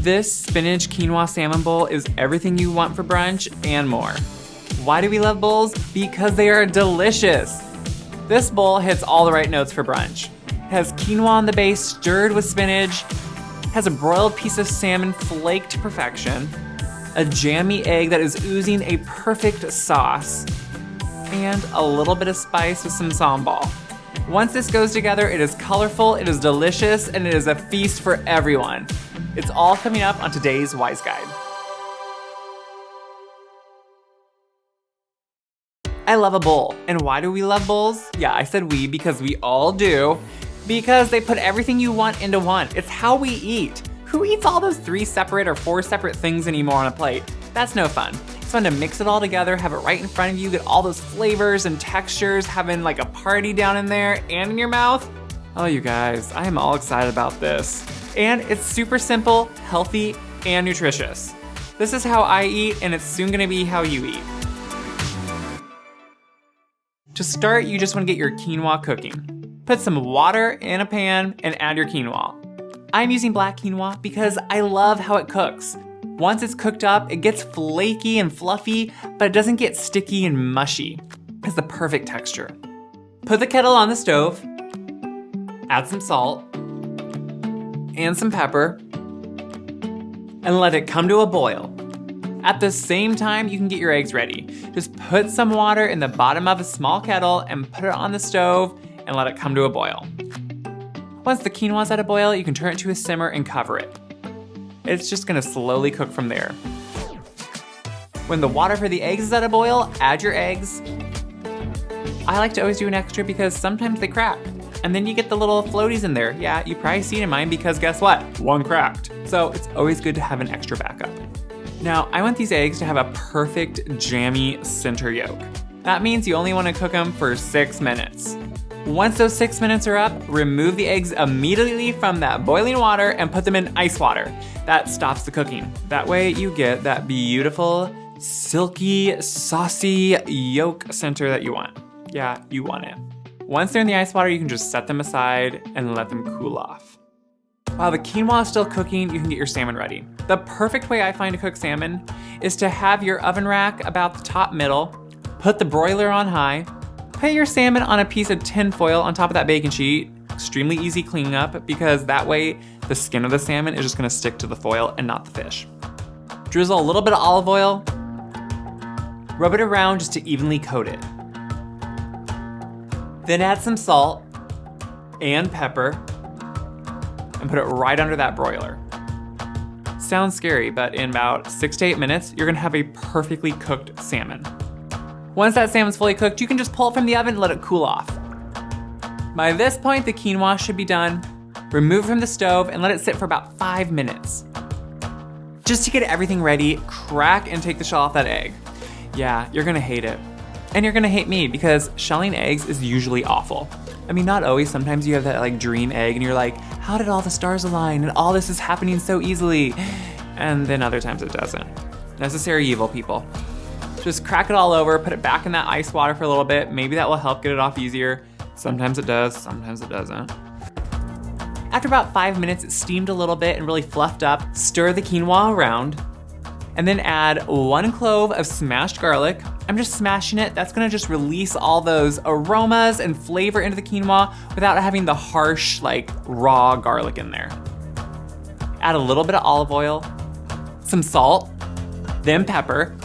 This spinach quinoa salmon bowl is everything you want for brunch and more. Why do we love bowls? Because they are delicious. This bowl hits all the right notes for brunch. It has quinoa on the base stirred with spinach, has a broiled piece of salmon flaked to perfection, a jammy egg that is oozing a perfect sauce, and a little bit of spice with some sambal. Once this goes together, it is colorful, it is delicious, and it is a feast for everyone. It's all coming up on today's Wise Guide. I love a bowl. And why do we love bowls? Yeah, I said we because we all do. Because they put everything you want into one. It's how we eat. Who eats all those 3 separate or 4 separate things anymore on a plate? That's no fun. It's fun to mix it all together, have it right in front of you, get all those flavors and textures, having like a party down in there and in your mouth. Oh, you guys, I am all excited about this. And it's super simple, healthy, and nutritious. This is how I eat, and it's soon gonna be how you eat. To start, you just wanna get your quinoa cooking. Put some water in a pan and add your quinoa. I'm using black quinoa because I love how it cooks. Once it's cooked up, it gets flaky and fluffy, but it doesn't get sticky and mushy. It has the perfect texture. Put the kettle on the stove, add some salt and some pepper, and let it come to a boil. At the same time, you can get your eggs ready. Just put some water in the bottom of a small kettle and put it on the stove and let it come to a boil. Once the quinoa's at a boil, you can turn it to a simmer and cover it. It's just gonna slowly cook from there. When the water for the eggs is at a boil, add your eggs. I like to always do an extra because sometimes they crack. And then you get the little floaties in there. Yeah, you probably seen in mine because guess what? One cracked. So it's always good to have an extra backup. Now, I want these eggs to have a perfect jammy center yolk. That means you only wanna cook them for 6 minutes. Once those 6 minutes are up, remove the eggs immediately from that boiling water and put them in ice water. That stops the cooking. That way you get that beautiful, silky, saucy yolk center that you want. Yeah, you want it. Once they're in the ice water, you can just set them aside and let them cool off. While the quinoa is still cooking, you can get your salmon ready. The perfect way I find to cook salmon is to have your oven rack about the top middle, put the broiler on high, put your salmon on a piece of tin foil on top of that baking sheet. Extremely easy cleaning up because that way the skin of the salmon is just gonna stick to the foil and not the fish. Drizzle a little bit of olive oil, rub it around just to evenly coat it. Then add some salt and pepper and put it right under that broiler. Sounds scary, but in about 6 to 8 minutes, you're gonna have a perfectly cooked salmon. Once that salmon's fully cooked, you can just pull it from the oven and let it cool off. By this point, the quinoa should be done. Remove it from the stove and let it sit for about 5 minutes. Just to get everything ready, crack and take the shell off that egg. Yeah, you're gonna hate it. And you're gonna hate me because shelling eggs is usually awful. I mean, not always, sometimes you have that like dream egg and you're like, how did all the stars align and all this is happening so easily? And then other times it doesn't. Necessary evil, people. Just crack it all over, put it back in that ice water for a little bit. Maybe that will help get it off easier. Sometimes it does, sometimes it doesn't. After about 5 minutes, it's steamed a little bit and really fluffed up. Stir the quinoa around and then add 1 clove of smashed garlic. I'm just smashing it. That's gonna just release all those aromas and flavor into the quinoa without having the harsh, like raw garlic in there. Add a little bit of olive oil, some salt, then pepper.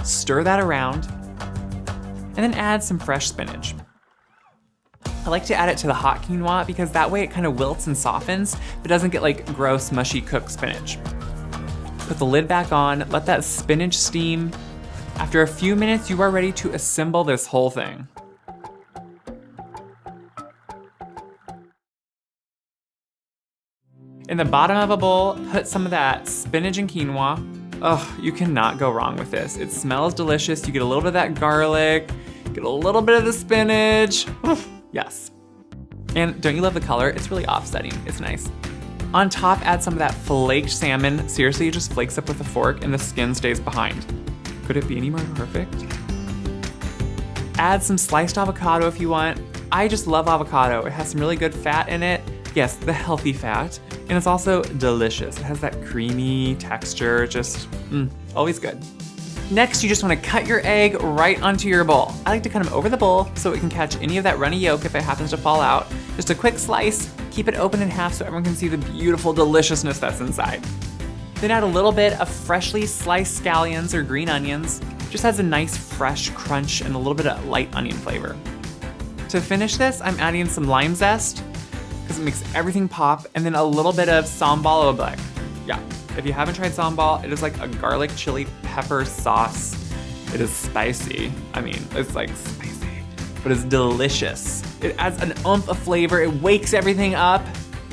Stir that around, and then add some fresh spinach. I like to add it to the hot quinoa because that way it kind of wilts and softens, but doesn't get like gross, mushy cooked spinach. Put the lid back on, let that spinach steam. After a few minutes, you are ready to assemble this whole thing. In the bottom of a bowl, put some of that spinach and quinoa. Oh, you cannot go wrong with this. It smells delicious. You get a little bit of that garlic, get a little bit of the spinach. Oof, yes. And don't you love the color? It's really offsetting. It's nice. On top, add some of that flaked salmon. Seriously, it just flakes up with a fork and the skin stays behind. Could it be any more perfect? Add some sliced avocado if you want. I just love avocado. It has some really good fat in it. Yes, the healthy fat. And it's also delicious. It has that creamy texture, just always good. Next, you just want to cut your egg right onto your bowl. I like to cut them over the bowl so it can catch any of that runny yolk if it happens to fall out. Just a quick slice, keep it open in half so everyone can see the beautiful deliciousness that's inside. Then add a little bit of freshly sliced scallions or green onions. Just adds a nice fresh crunch and a little bit of light onion flavor. To finish this, I'm adding some lime zest because it makes everything pop, and then a little bit of sambal oblak. Yeah, if you haven't tried sambal, it is like a garlic chili pepper sauce. It is spicy. I mean, it's like spicy, but it's delicious. It adds an oomph of flavor. It wakes everything up.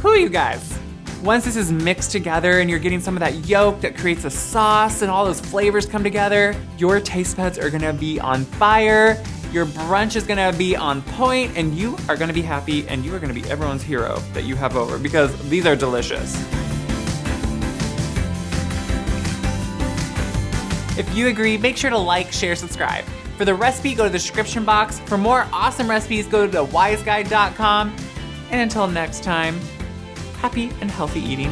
Whoo, you guys. Once this is mixed together and you're getting some of that yolk that creates a sauce and all those flavors come together, your taste buds are gonna be on fire, your brunch is gonna be on point, and you are gonna be happy, and you are gonna be everyone's hero that you have over, because these are delicious. If you agree, make sure to like, share, subscribe. For the recipe, go to the description box. For more awesome recipes, go to wiseguide.com. And until next time, happy and healthy eating.